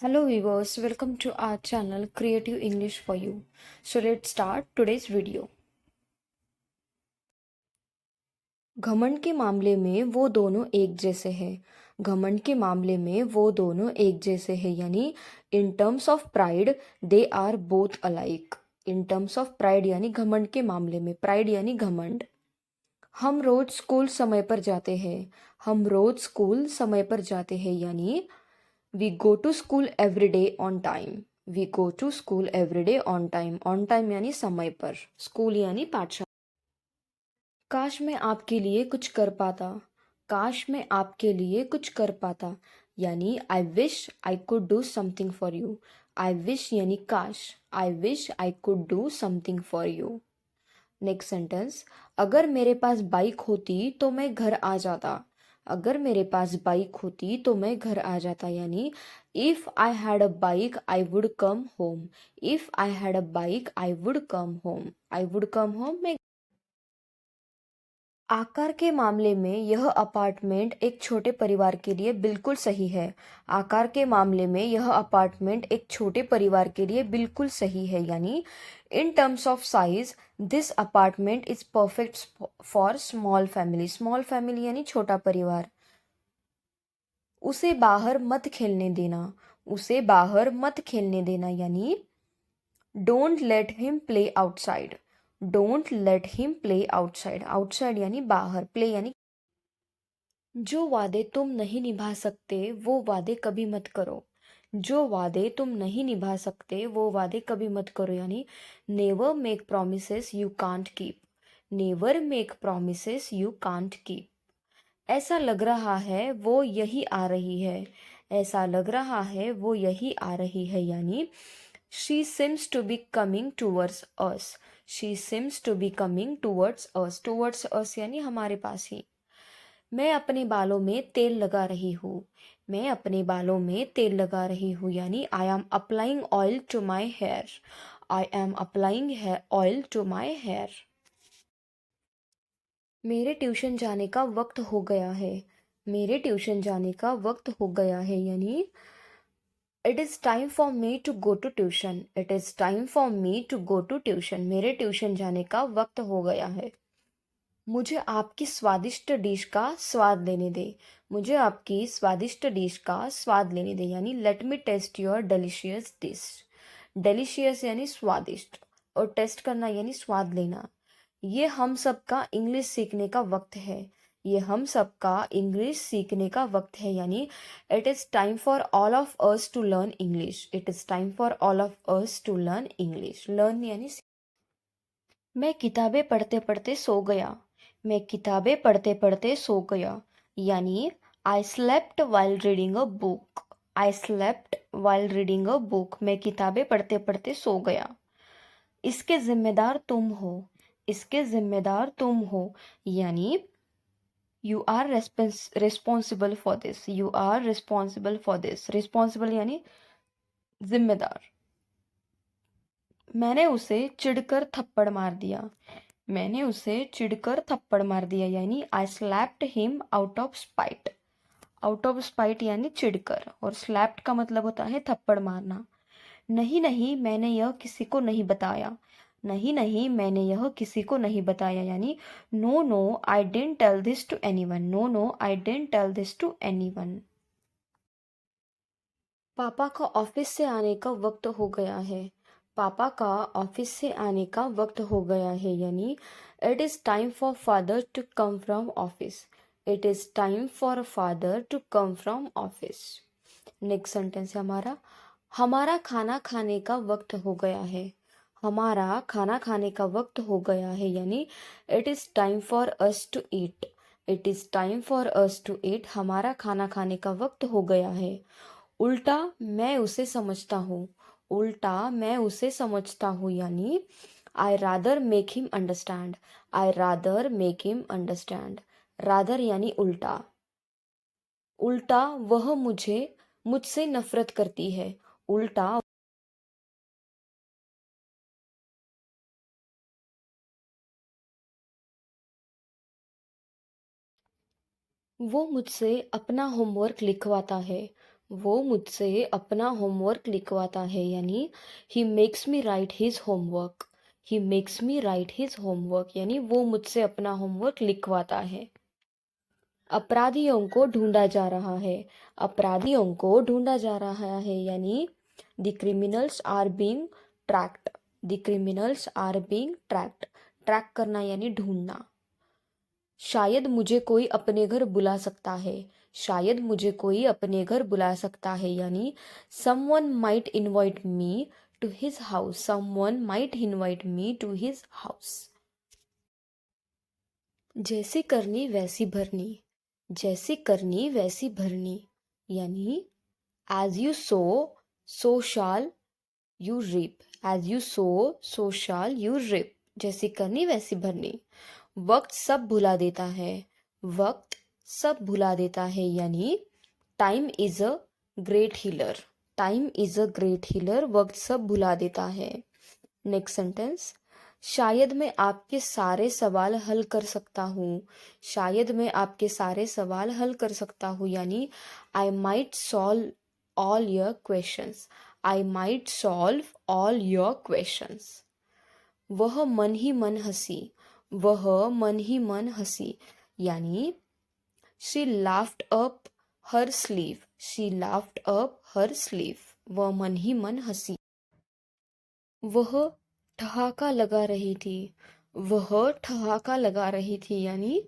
Hello viewers, welcome to our channel Creative English for You. So let's start today's video. घमंड के मामले में वो दोनों एक जैसे हैं। घमंड के मामले में वो दोनों एक जैसे हैं यानी in terms of pride they are both alike. In terms of pride यानी घमंड के मामले में, प्राइड यानी घमंड। हम रोज स्कूल समय पर जाते हैं। हम रोज स्कूल समय पर जाते हैं यानी we go to school every day on time. We go to school every day on time. On time यानी समय पर, स्कूल यानी पाठशाला। काश मैं आपके लिए कुछ कर पाता। काश मैं आपके लिए कुछ कर पाता यानी I wish I could do something for you. I wish यानी काश, I wish I could do something for you. Next sentence, अगर मेरे पास बाइक होती तो मैं घर आ जाता। अगर मेरे पास बाइक होती तो मैं घर आ जाता यानी if I had a bike I would come home. If I had a bike I would come home. I would come home मैं। आकार के मामले में यह अपार्टमेंट एक छोटे परिवार के लिए बिल्कुल सही है। आकार के मामले में यह अपार्टमेंट एक छोटे परिवार के लिए बिल्कुल सही है यानी in terms of size this apartment is perfect for small family. Small family यानी छोटा परिवार। उसे बाहर मत खेलने देना। उसे बाहर मत खेलने देना यानी don't let him play outside. Don't let him play outside. Outside यानी बाहर, प्ले यानी। जो वादे तुम नहीं निभा सकते वो वादे कभी मत करो। जो वादे तुम नहीं निभा सकते वो वादे कभी मत करो यानी never make promises you can't keep. Never make promises you can't keep. ऐसा लग रहा है वो यही आ रही है। ऐसा लग रहा है वो यही आ रही है यानी she seems to be coming towards us. She seems to be coming towards us. Towards us यानी हमारे पास ही। मैं अपने बालों में तेल लगा रही हूँ। मैं अपने बालों में तेल लगा रही हूँ यानी I am applying oil to my hair. I am applying oil to my hair. मेरे ट्यूशन जाने का वक्त हो गया है। मेरे ट्यूशन जाने का वक्त हो गया है यानी it is time for me to go to tuition. It is time for me to go to tuition. मेरे ट्यूशन जाने का वक्त हो गया है। मुझे आपकी स्वादिष्ट डिश का स्वाद लेने दे। मुझे आपकी स्वादिष्ट डिश का स्वाद लेने दे यानी let me taste your delicious dish. Delicious यानी स्वादिष्ट और टेस्ट करना यानी स्वाद लेना। ये हम सबका इंग्लिश सीखने का वक्त है। ये हम सबका इंग्लिश सीखने का वक्त है यानी it is time for all of us to learn English. It is time for all of us to learn English. Learn यानी मैं किताबें पढ़ते पढ़ते सो गया। मैं किताबें पढ़ते पढ़ते सो गया यानी I slept while reading a book. I slept while reading a book. मैं किताबें पढ़ते पढ़ते सो गया। इसके जिम्मेदार तुम हो। इसके जिम्मेदार तुम हो यानी you are responsible for this. You are responsible for this. Responsible यानी जिम्मेदार। मैंने उसे चिढ़कर थप्पड़ मार दिया। मैंने उसे चिढ़कर थप्पड़ मार दिया यानी I slapped him out of spite. Out of spite यानी चिढ़कर और स्लैप्ड का मतलब होता है थप्पड़ मारना। नहीं नहीं मैंने यह किसी को नहीं बताया। नहीं नहीं मैंने यह किसी को नहीं बताया यानी no no I didn't tell this to anyone. No no I didn't tell this to anyone. पापा का ऑफिस से आने का वक्त हो गया है। पापा का ऑफिस से आने का वक्त हो गया है यानी it is time for father to come from office. It is time for father to come from office. Next sentence है हमारा, हमारा खाना खाने का वक्त हो गया है। हमारा खाना खाने का वक्त हो गया है यानी it is time for us to eat. It is time for us to eat. हमारा खाना खाने का वक्त हो गया है। उल्टा मैं उसे समझता हूँ। उल्टा मैं उसे समझता हूँ यानी I rather make him understand. I rather make him understand. Rather यानी उल्टा। उल्टा वह मुझसे नफरत करती है। उल्टा वो मुझसे अपना होमवर्क लिखवाता है। वो मुझसे अपना होमवर्क लिखवाता है, यानी he makes me right his homework. He makes me right his homework यानी वो मुझसे अपना होमवर्क लिखवाता है। अपराधियों को ढूंढा जा रहा है। अपराधियों को ढूंढा जा रहा है यानी the criminals are being tracked. The criminals are being tracked. Track करना यानी ढूंढना। शायद मुझे कोई अपने घर बुला सकता है। शायद मुझे कोई अपने घर बुला सकता है यानी someone might invite me to his house। someone might invite me to his house। जैसी करनी वैसी भरनी। जैसी करनी वैसी भरनी यानी as you sow so shall you reap। as you sow so shall you reap। जैसी करनी वैसी भरनी। वक्त सब भुला देता है। वक्त सब भुला देता है यानी time is a great healer. Time is a great healer. वक्त सब भुला देता है। नेक्स्ट सेंटेंस, शायद मैं आपके सारे सवाल हल कर सकता हूँ। शायद मैं आपके सारे सवाल हल कर सकता हूँ यानी I might solve all your questions. I might solve all your questions. वह मन ही मन हंसी। वह मन ही मन हंसी यानी she laughed up her sleeve. She laughed up her sleeve. वह मन ही मन हंसी। वह ठहाका लगा रही थी। वह ठहाका लगा रही थी यानी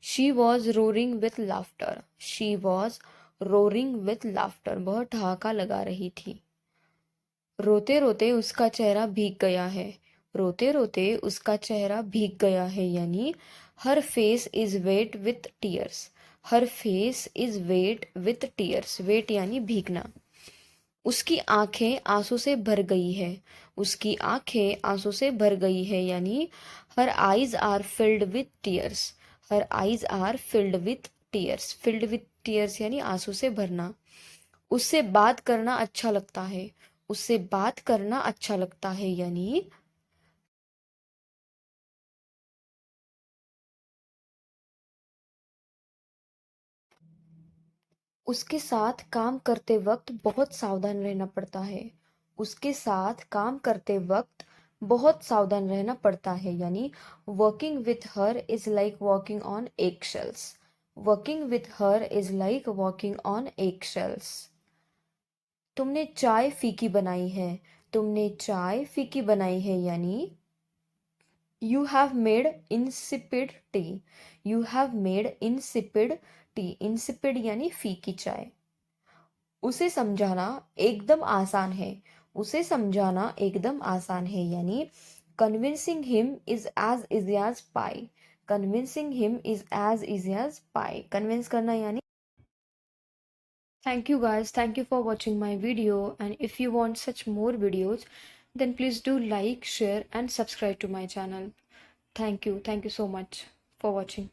she was roaring with laughter. She was roaring with laughter. वह ठहाका लगा रही थी। रोते रोते उसका चेहरा भीग गया है। रोते रोते उसका चेहरा भीग गया है यानी her face is wet with tears. Her face is wet with tears. Wet यानी भीगना। उसकी आंखें आंसू से भर गई है। उसकी आंखें आंसू से भर गई है यानी her eyes are filled with tears. Her eyes are filled with tears. Filled with tears यानी आंसू से भरना। उससे बात करना अच्छा लगता है। उससे बात करना अच्छा लगता है यानी उसके साथ काम करते वक्त बहुत सावधान रहना पड़ता है। उसके साथ काम करते वक्त बहुत सावधान रहना पड़ता है यानी working with her is like walking on egg shells. Working with her is like walking on egg shells. तुमने चाय फीकी बनाई है। तुमने चाय फीकी बनाई है यानी You have made insipid tea। You have made insipid tea। insipid यानी फीकी चाय। उसे समझाना एकदम आसान है। उसे समझाना एकदम आसान है यानी convincing him is as easy as pie। convincing him is as easy as pie। convince करना यानी। Thank you guys. Thank you for watching my video. And if you want such more videos, then please do like, share, and subscribe to my channel. Thank you. Thank you so much for watching.